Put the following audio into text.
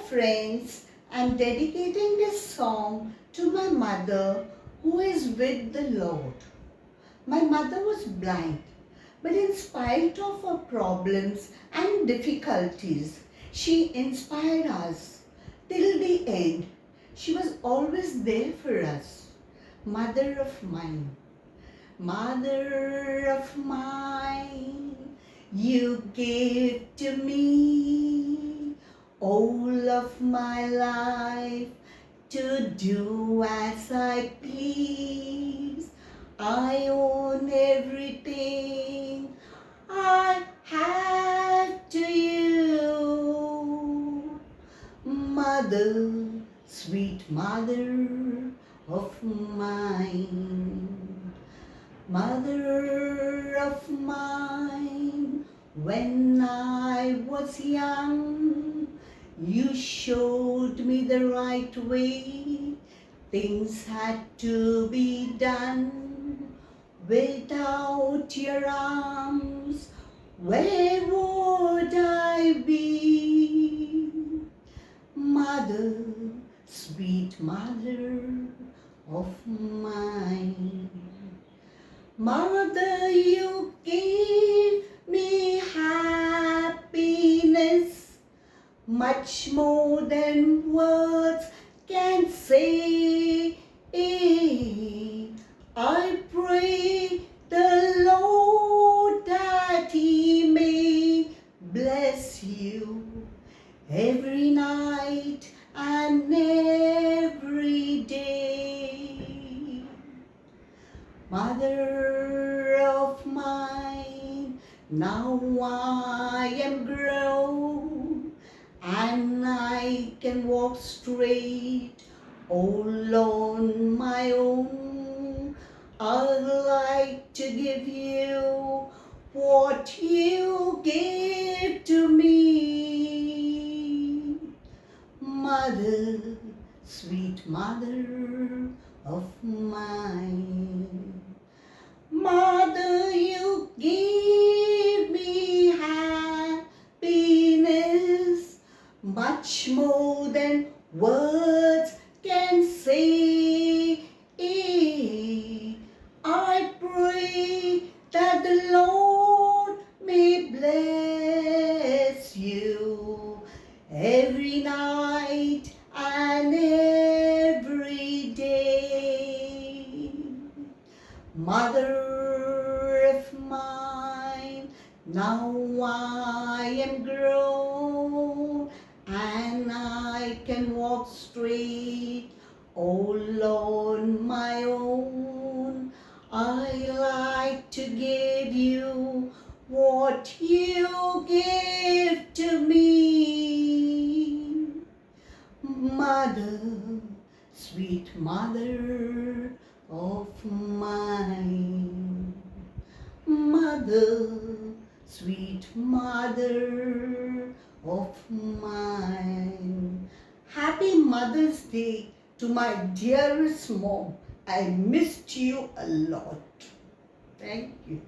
friends, I'm dedicating this song to my mother who is with the Lord. My mother was blind, but in spite of her problems and difficulties, she inspired us till the end. She was always there for us. Mother of mine, mother of mine, you gave to me all of my life to do as I please. I own everything I have to you. Mother, sweet mother of mine. Mother of mine, when I was young, you showed me the right way. Things had to be done. Without your arms, where would I be? Mother, sweet mother of mine. Mother, you gave me happiness, much more than words can say. I pray the Lord that He may bless you every night and every day. Mother of mine, now I am grown and I can walk straight all on my own. I'd like to give you what you gave to me. Mother, sweet mother of mine. Mother, you gave me happiness, much more than words can say. I pray that the Lord may bless you every night and every day. Mother of mine, now I am grown and I can walk straight all on my own. I like to give you what you gave to me. Mother, sweet mother of mine. Mother, sweet mother of mine. Happy Mother's Day to my dearest mom. I missed you a lot. Thank you.